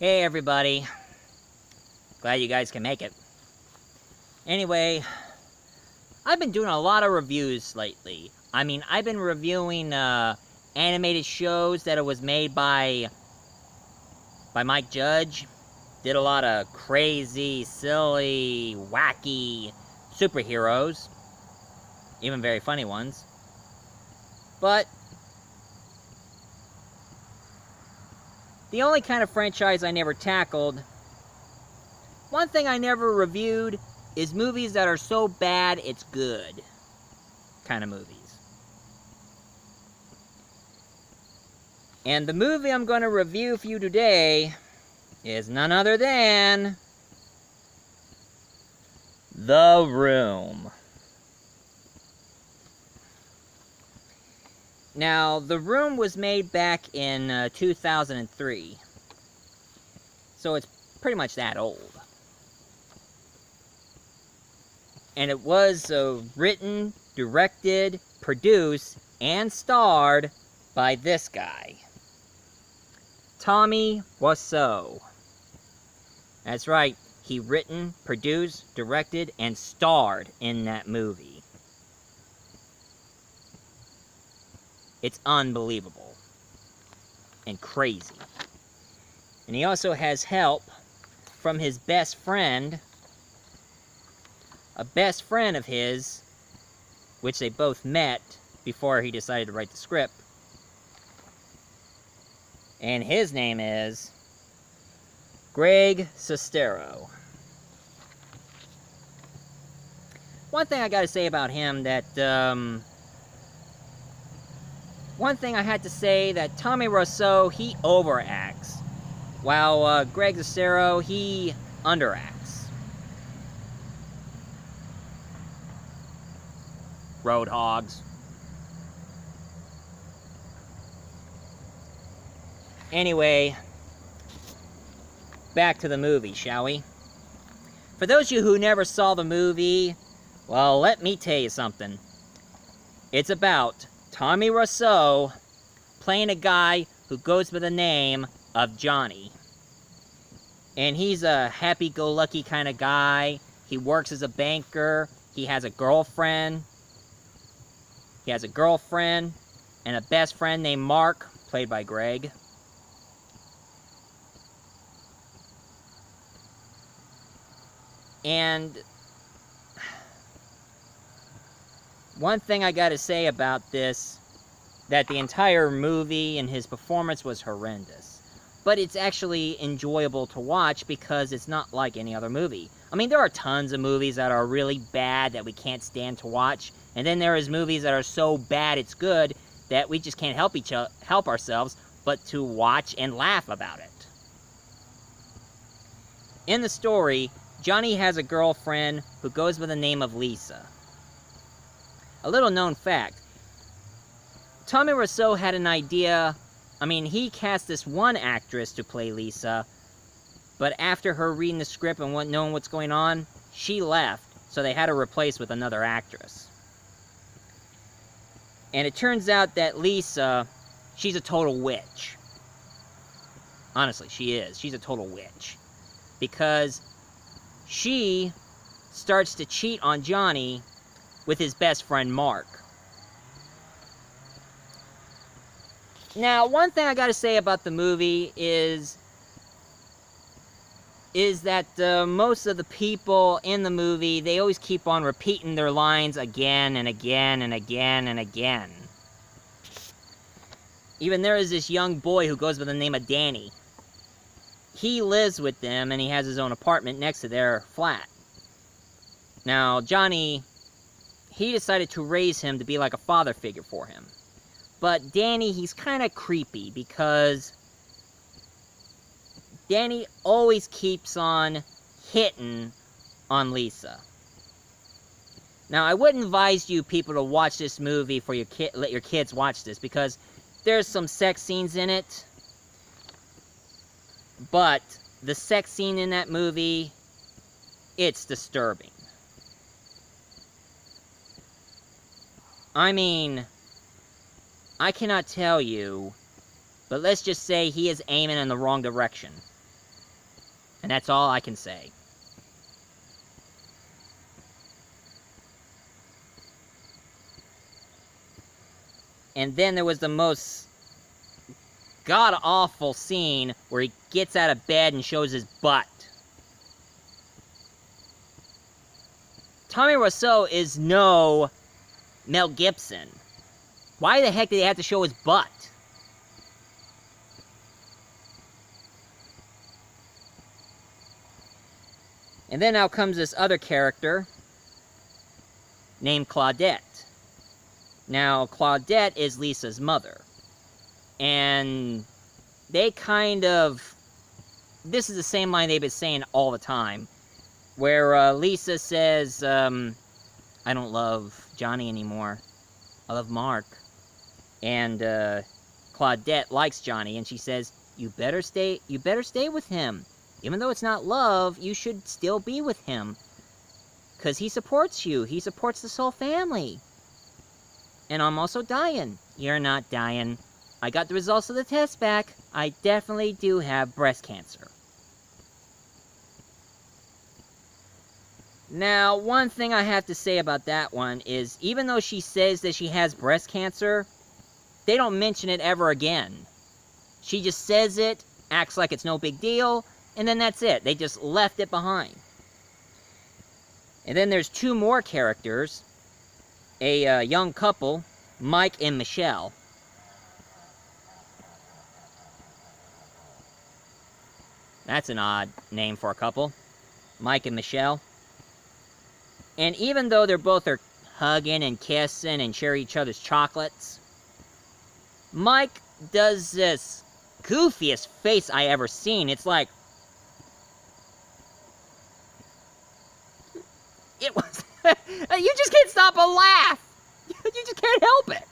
Hey everybody, glad you guys can make it. Anyway, I've been doing a lot of reviews lately. I've been reviewing animated shows that it was made by Mike Judge. Did a lot of crazy, silly, wacky superheroes, even very funny ones. But the only kind of franchise I never tackled, one thing I never reviewed, is movies that are so bad it's good kind of movies. And the movie I'm going to review for you today is none other than The Room. Now, The Room was made back in 2003, so it's pretty much that old. And it was written, directed, produced, and starred by this guy, Tommy Wiseau. That's right, he written, produced, directed, and starred in that movie. It's unbelievable and crazy. And he also has help from his best friend, a best friend of his, which they both met before he decided to write the script. And his name is Greg Cisneros. One thing I gotta say about him one thing I had to say that Tommy Wiseau, he overacts, while Greg Cisneros, he underacts. Road hogs. Anyway, back to the movie, shall we? For those of you who never saw the movie, well, let me tell you something. It's about Tommy Wiseau playing a guy who goes by the name of Johnny. And he's a happy-go-lucky kind of guy. He works as a banker. He has a girlfriend. He has a girlfriend and a best friend named Mark, played by Greg. And one thing I gotta say about this, that the entire movie and his performance was horrendous. But it's actually enjoyable to watch because it's not like any other movie. There are tons of movies that are really bad that we can't stand to watch. And then there is movies that are so bad it's good that we just can't help ourselves but to watch and laugh about it. In the story, Johnny has a girlfriend who goes by the name of Lisa. A little known fact, Tommy Wiseau had an idea. He cast this one actress to play Lisa, but after her reading the script and knowing what's going on, she left, so they had to replace with another actress. And it turns out that Lisa, she's a total witch. Honestly, she is. She's a total witch. Because she starts to cheat on Johnny with his best friend Mark. Now, one thing I gotta say about the movie is that most of the people in the movie, they always keep on repeating their lines again and again and again and again. Even there is this young boy who goes by the name of Danny. He lives with them and he has his own apartment next to their flat. Now, Johnny, he decided to raise him to be like a father figure for him. But Danny, he's kind of creepy because Danny always keeps on hitting on Lisa. Now, I wouldn't advise you people to watch this movie for let your kids watch this because there's some sex scenes in it. But the sex scene in that movie, it's disturbing. I cannot tell you, but let's just say he is aiming in the wrong direction. And that's all I can say. And then there was the most god-awful scene where he gets out of bed and shows his butt. Tommy Wiseau is no Mel Gibson. Why the heck did he have to show his butt? And then out comes this other character named Claudette. Now, Claudette is Lisa's mother. And they kind of... This is the same line they've been saying all the time. Where Lisa says, I don't love Johnny anymore. I love Mark. And Claudette likes Johnny, and she says, you better stay with him. Even though it's not love, you should still be with him. Because he supports you. He supports this whole family. And I'm also dying. You're not dying. I got the results of the test back. I definitely do have breast cancer. Now, one thing I have to say about that one is, even though she says that she has breast cancer, they don't mention it ever again. She just says it, acts like it's no big deal, and then that's it. They just left it behind. And then there's two more characters. A young couple, Mike and Michelle. That's an odd name for a couple. Mike and Michelle. And even though they're both are hugging and kissing and share each other's chocolates, Mike does this goofiest face I ever seen. It's like... It was... You just can't stop a laugh! You just can't help it!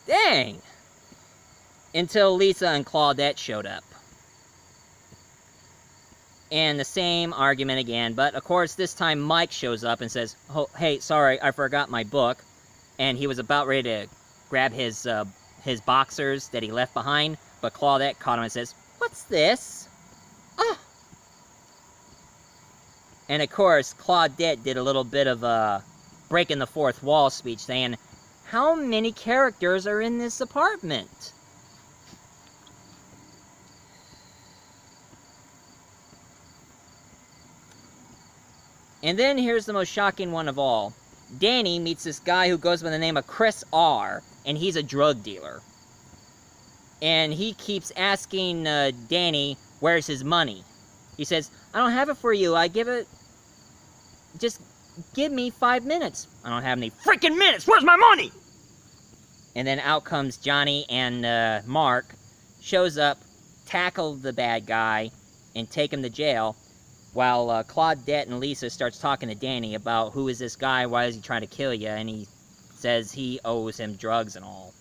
Dang! Until Lisa and Claudette showed up. And the same argument again, but of course this time Mike shows up and says, oh, hey, sorry, I forgot my book. And he was about ready to grab his boxers that he left behind, but Claudette caught him and says, what's this? Oh. And of course, Claudette did a little bit of a breaking the fourth wall speech saying, how many characters are in this apartment? And then here's the most shocking one of all. Danny meets this guy who goes by the name of Chris R., and he's a drug dealer. And he keeps asking Danny, where's his money? He says, I don't have it for you, just give me 5 minutes. I don't have any freaking minutes, where's my money? And then out comes Johnny and Mark, shows up, tackle the bad guy, and take him to jail. While Claudette and Lisa starts talking to Danny about who is this guy, why is he trying to kill you, and he says he owes him drugs and all.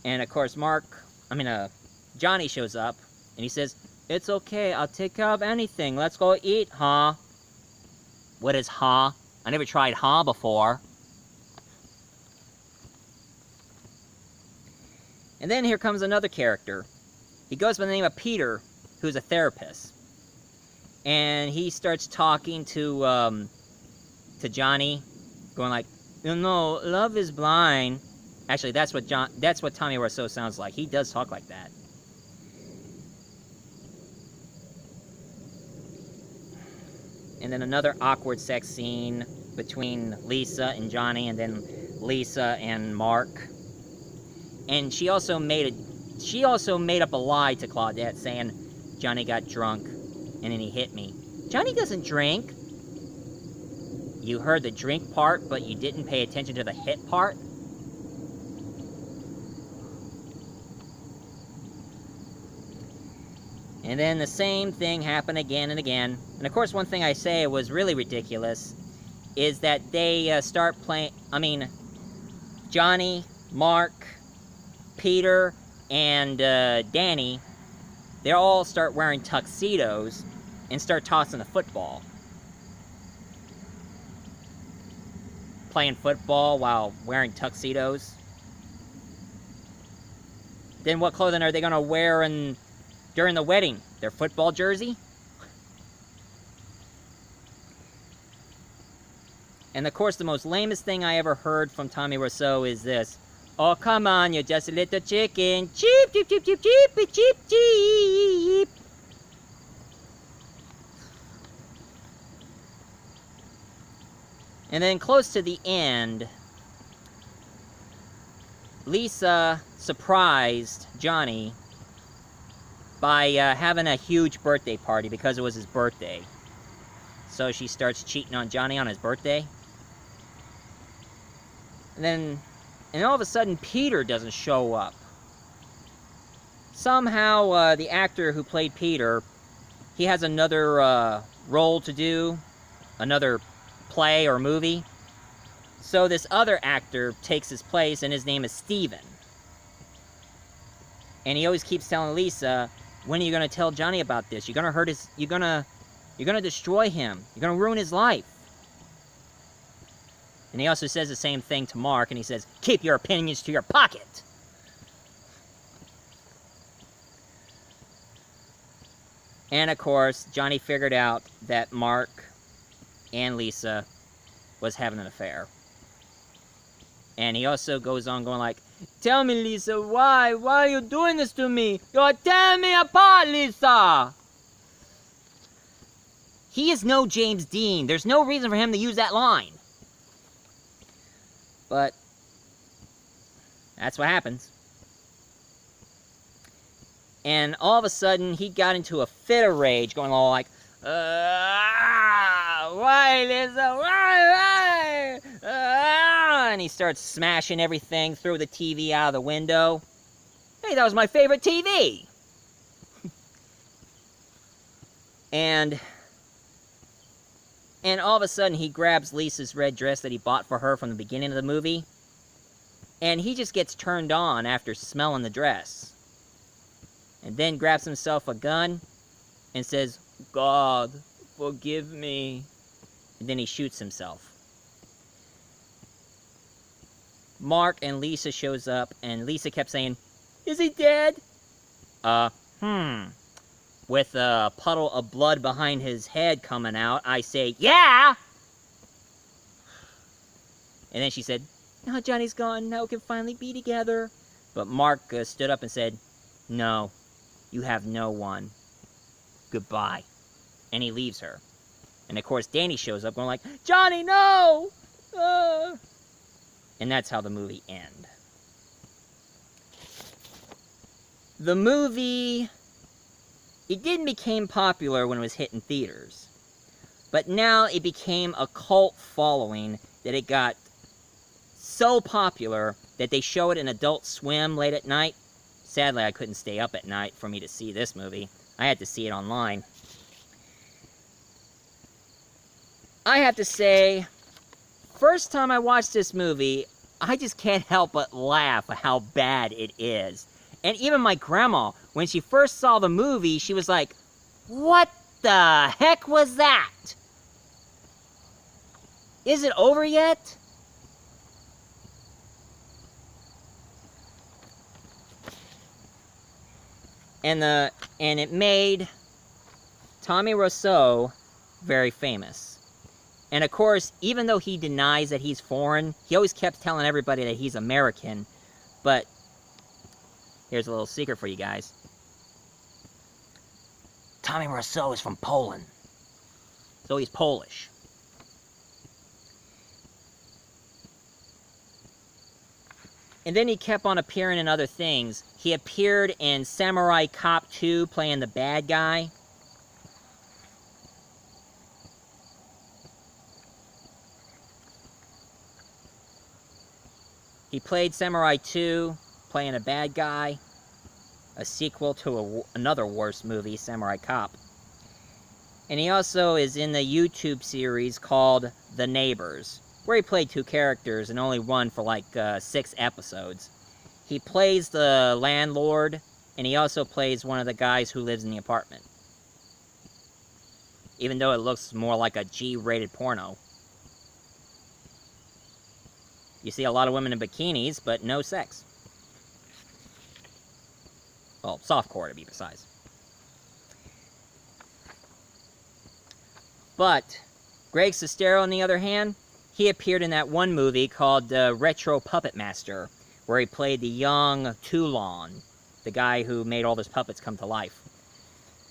And of course Johnny shows up, and he says, it's okay, I'll take care of anything, let's go eat, huh? What is huh? I never tried huh before. And then here comes another character. He goes by the name of Peter, who's a therapist. And he starts talking to Johnny, going like, you know, love is blind. Actually, that's what Tommy Wiseau sounds like. He does talk like that. And then another awkward sex scene between Lisa and Johnny, and then Lisa and Mark. And she also made up a lie to Claudette, saying Johnny got drunk. And then he hit me. Johnny doesn't drink. You heard the drink part, but you didn't pay attention to the hit part? And then the same thing happened again and again. And of course, one thing I say was really ridiculous is that they start playing... Johnny, Mark, Peter, and Danny, they all start wearing tuxedos and start tossing the football. Playing football while wearing tuxedos. Then what clothing are they going to wear in during the wedding, their football jersey. And of course, the most lamest thing I ever heard from Tommy Wiseau is this. Oh, come on, you're just a little chicken. Cheep, cheep, cheep, cheep, cheep, cheep, cheep. And then close to the end, Lisa surprised Johnny by having a huge birthday party because it was his birthday. So she starts cheating on Johnny on his birthday. And all of a sudden, Peter doesn't show up. Somehow, the actor who played Peter, he has another role to do, another play or movie. So this other actor takes his place, and his name is Steven. And he always keeps telling Lisa, when are you going to tell Johnny about this? You're going to hurt his... You're going to destroy him. You're going to ruin his life. And he also says the same thing to Mark, and he says, keep your opinions to your pocket. And of course, Johnny figured out that Mark and Lisa was having an affair. And he also goes on going like, tell me, Lisa, why? Why are you doing this to me? You're tearing me apart, Lisa! He is no James Dean. There's no reason for him to use that line. But that's what happens. And all of a sudden, he got into a fit of rage, going all like, why, Lisa, why? And he starts smashing everything, throw the TV out of the window. Hey, that was my favorite TV! And all of a sudden, he grabs Lisa's red dress that he bought for her from the beginning of the movie. And he just gets turned on after smelling the dress. And then grabs himself a gun and says, God, forgive me. And then he shoots himself. Mark and Lisa shows up, and Lisa kept saying, is he dead? With a puddle of blood behind his head coming out, I say, yeah! And then she said, now Johnny's gone, now we can finally be together. But Mark stood up and said, no, you have no one. Goodbye. And he leaves her. And of course, Danny shows up going like, Johnny, no! And that's how the movie ends. The movie... It didn't become popular when it was hitting theaters. But now it became a cult following that it got so popular that they show it in Adult Swim late at night. Sadly, I couldn't stay up at night for me to see this movie. I had to see it online. I have to say, first time I watched this movie, I just can't help but laugh at how bad it is. And even my grandma, when she first saw the movie, she was like, what the heck was that? Is it over yet? And it made Tommy Wiseau very famous. And of course, even though he denies that he's foreign, he always kept telling everybody that he's American. But here's a little secret for you guys. Tommy Wiseau is from Poland. So he's Polish. And then he kept on appearing in other things. He appeared in Samurai Cop 2, playing the bad guy. He played Samurai 2, playing a bad guy. A sequel to another worse movie, Samurai Cop. And he also is in the YouTube series called The Neighbors, where he played two characters and only one for like 6 episodes. He plays the landlord, and he also plays one of the guys who lives in the apartment. Even though it looks more like a G-rated porno. You see a lot of women in bikinis, but no sex. Well, softcore to be precise. But Greg Cisneros, on the other hand, he appeared in that one movie called Retro Puppet Master, where he played the young Toulon, the guy who made all those puppets come to life.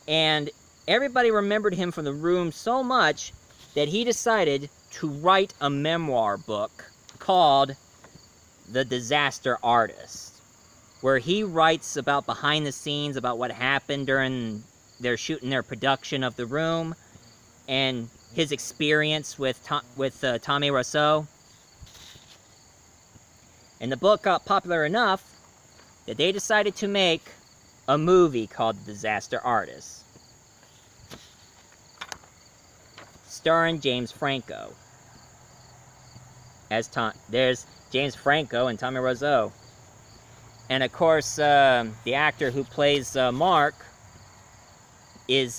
And everybody remembered him from The Room so much that he decided to write a memoir book called The Disaster Artist, where he writes about behind the scenes, about what happened during their shooting their production of The Room, and his experience with Tommy Wiseau. And the book got popular enough that they decided to make a movie called The Disaster Artist, starring James Franco. There's James Franco and Tommy Wiseau. And of course, the actor who plays Mark is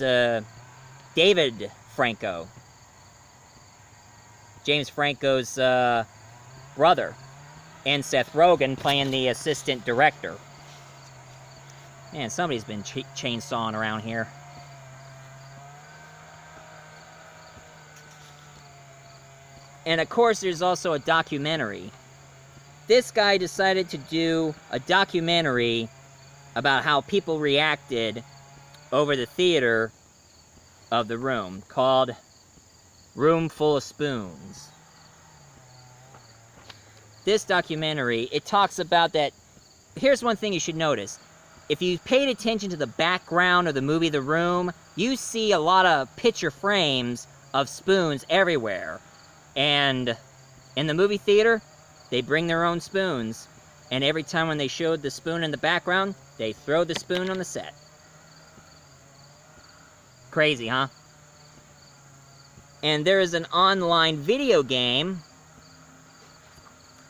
David Franco, James Franco's brother, and Seth Rogen playing the assistant director. Man, somebody's been chainsawing around here. And of course, there's also a documentary. This guy decided to do a documentary about how people reacted over the theater of The Room, called Room Full of Spoons. This documentary, it talks about that. Here's one thing you should notice. If you paid attention to the background of the movie The Room, you see a lot of picture frames of spoons everywhere. And in the movie theater, they bring their own spoons. And every time when they showed the spoon in the background, they throw the spoon on the set. Crazy, huh? And there is an online video game.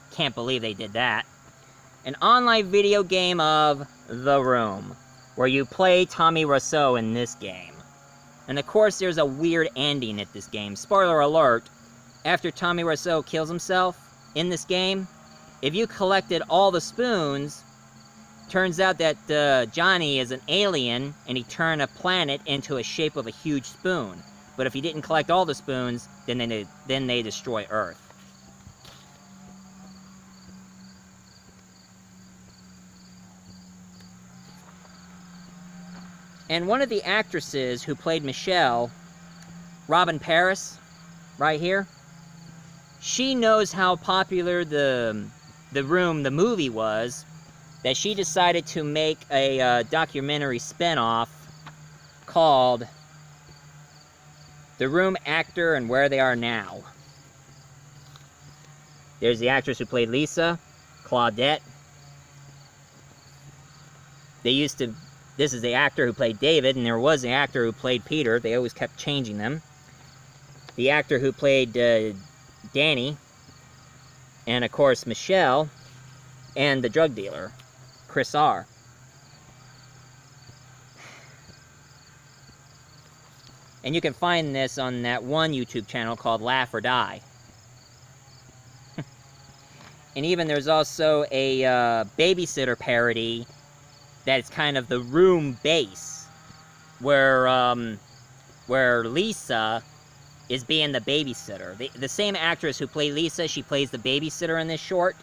Can't believe they did that. An online video game of The Room, where you play Tommy Wiseau in this game. And of course, there's a weird ending at this game. Spoiler alert, after Tommy Wiseau kills himself in this game, if you collected all the spoons, turns out that Johnny is an alien, and he turned a planet into a shape of a huge spoon. But if you didn't collect all the spoons, then they destroy Earth. And one of the actresses who played Michelle, Robin Paris, right here, she knows how popular the Room, the movie, was, that she decided to make a documentary spinoff called The Room Actor and Where They Are Now. There's the actress who played Lisa, Claudette. This is the actor who played David, and there was the actor who played Peter. They always kept changing them. The actor who played Danny, and of course Michelle, and the drug dealer, Chris R. And you can find this on that one YouTube channel called Laugh or Die. And even there's also a babysitter parody that's kind of the Room base, where Lisa is being the babysitter. The same actress who played Lisa, she plays the babysitter in this short,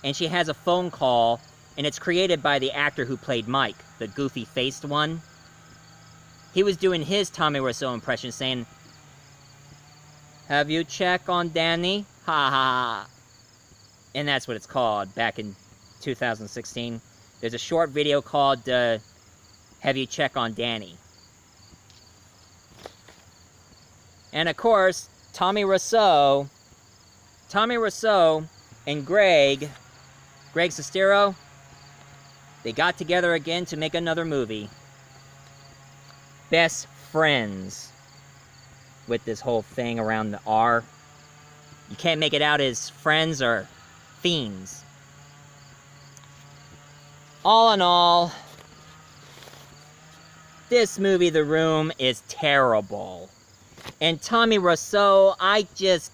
and she has a phone call, and it's created by the actor who played Mike, the goofy-faced one. He was doing his Tommy Wiseau impression, saying, "Have you checked on Danny? Ha ha." And that's what it's called back in 2016. There's a short video called Have You Checked on Danny? And of course, Tommy Wiseau and Greg Cisneros, they got together again to make another movie. Best friends with this whole thing around the R. You can't make it out as friends or fiends. All in all, this movie, The Room, is terrible. And Tommy Wiseau, I just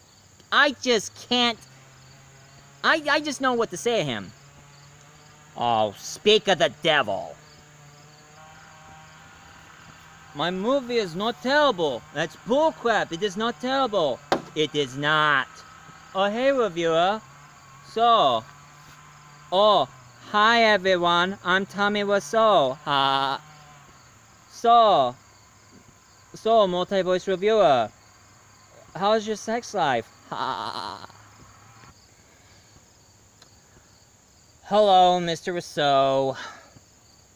can't, I just know what to say to him. Oh, speak of the devil. My movie is not terrible. That's bullcrap. It is not terrible. It is not. Oh, hey, reviewer. So. Oh, hi, everyone. I'm Tommy Wiseau. So, multi-voice reviewer. How's your sex life? Hello, Mr. Wiseau.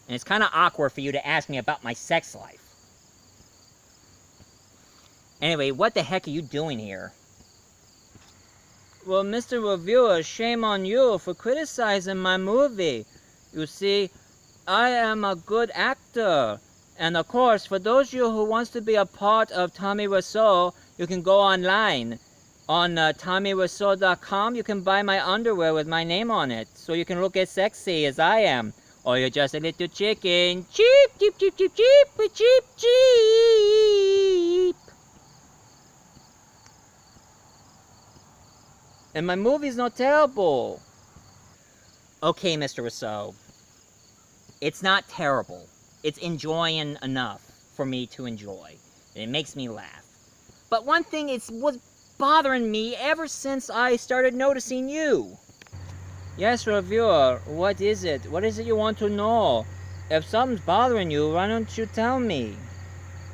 And it's kind of awkward for you to ask me about my sex life. Anyway, what the heck are you doing here? Well, Mr. Reviewer, shame on you for criticizing my movie. You see, I am a good actor. And of course, for those of you who wants to be a part of Tommy Wiseau, you can go online. On TommyWiseau.com, you can buy my underwear with my name on it, so you can look as sexy as I am. Or you're just a little chicken. Cheep, cheep, cheep, cheep, cheep, cheep, cheep. And my movie's not terrible. Okay, Mr. Wiseau. It's not terrible. It's enjoying enough for me to enjoy. And it makes me laugh. But one thing was bothering me ever since I started noticing you. Yes, reviewer, what is it? What is it you want to know? If something's bothering you, why don't you tell me?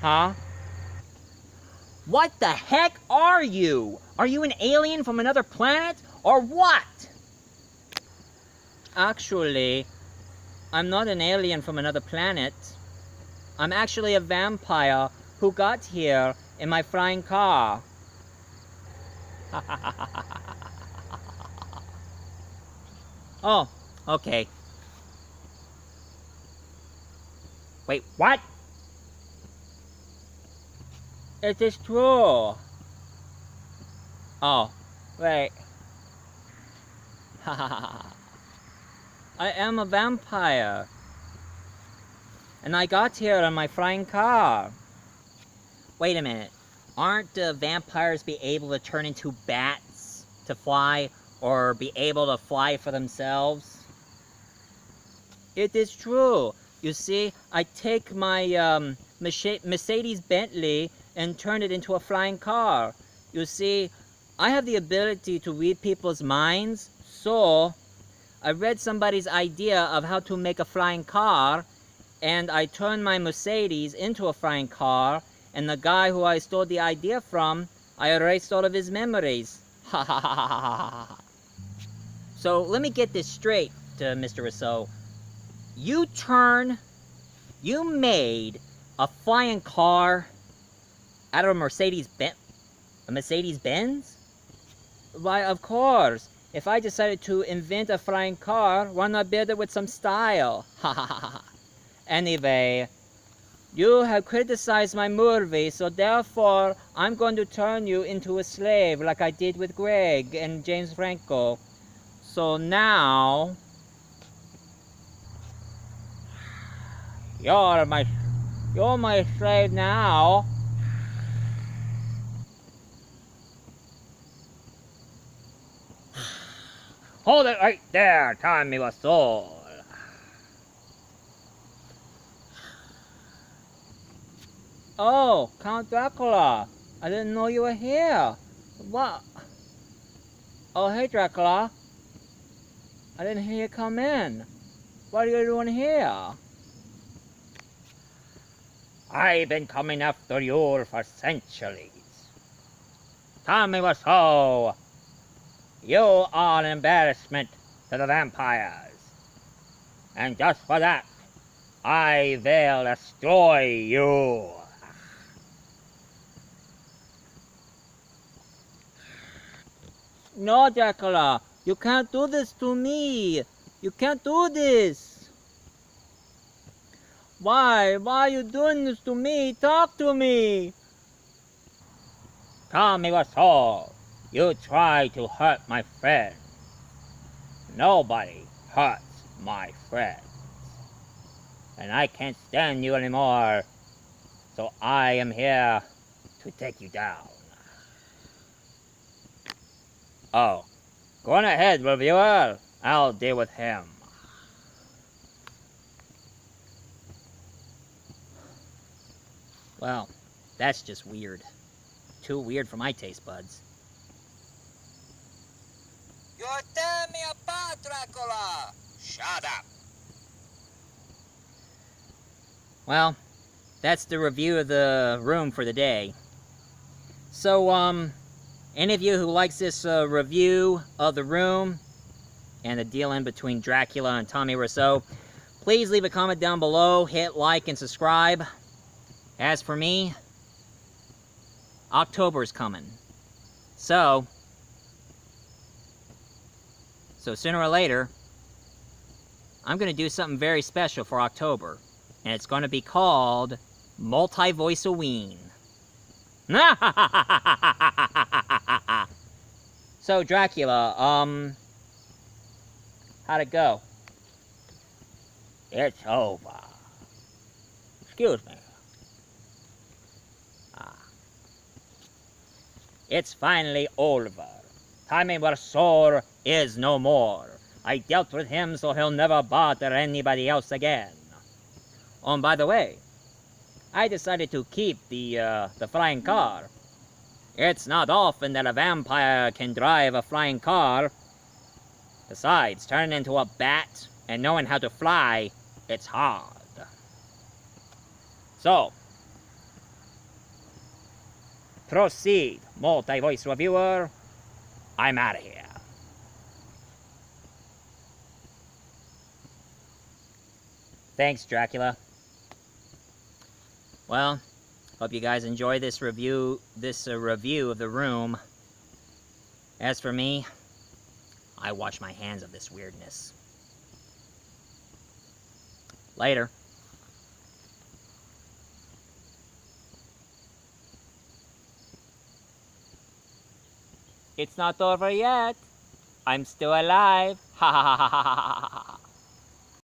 Huh? What the heck are you? Are you an alien from another planet? Or what? Actually, I'm not an alien from another planet. I'm actually a vampire who got here in my flying car. Oh, okay. Wait, what? It is true. Oh, wait. I am a vampire. And I got here in my flying car. Wait a minute. Aren't vampires be able to turn into bats to fly, or be able to fly for themselves? It is true. You see, I take my Mercedes-Benz and turn it into a flying car. You see, I have the ability to read people's minds, so I read somebody's idea of how to make a flying car, and I turned my Mercedes into a flying car, and the guy who I stole the idea from, I erased all of his memories. Ha ha ha ha ha ha. So let me get this straight, Mr. Wiseau. You made a flying car out of a Mercedes-Benz? A Mercedes-Benz? Why, of course. If I decided to invent a flying car, why not build it with some style? Ha ha ha ha. Anyway, you have criticized my movie, so therefore I'm going to turn you into a slave like I did with Greg and James Franco. So now you're my slave now. Hold it right there, Tommy Wiseau. Oh, Count Dracula. I didn't know you were here. What? Oh, hey, Dracula. I didn't hear you come in. What are you doing here? I've been coming after you for centuries. Tommy Wiseau, you are an embarrassment to the vampires. And just for that, I will destroy you. No, Dracula, you can't do this to me. You can't do this. Why? Why are you doing this to me? Talk to me. Tommy Wiseau, you try to hurt my friend. Nobody hurts my friend. And I can't stand you anymore, so I am here to take you down. Oh, go on ahead, reviewer. I'll deal with him. Well, that's just weird. Too weird for my taste buds. You're telling me about Dracula! Shut up! Well, that's the review of the room for the day. So, any of you who likes this review of the room and the deal in between Dracula and Tommy Wiseau, please leave a comment down below, hit like and subscribe. As for me, October's coming. So sooner or later, I'm going to do something very special for October. And it's going to be called Multi-Voice-A-Ween. So, Dracula, how'd it go? It's over. Excuse me. It's finally over. Tommy Wiseau is no more. I dealt with him so he'll never bother anybody else again. Oh, and by the way, I decided to keep the flying car. It's not often that a vampire can drive a flying car. Besides, turning into a bat and knowing how to fly, it's hard. So, proceed, multi-voice reviewer. I'm out of here. Thanks, Dracula. Well, hope you guys enjoy this review of the room. As for me, I wash my hands of this weirdness. Later. It's not over yet. I'm still alive. Ha ha ha ha ha ha ha.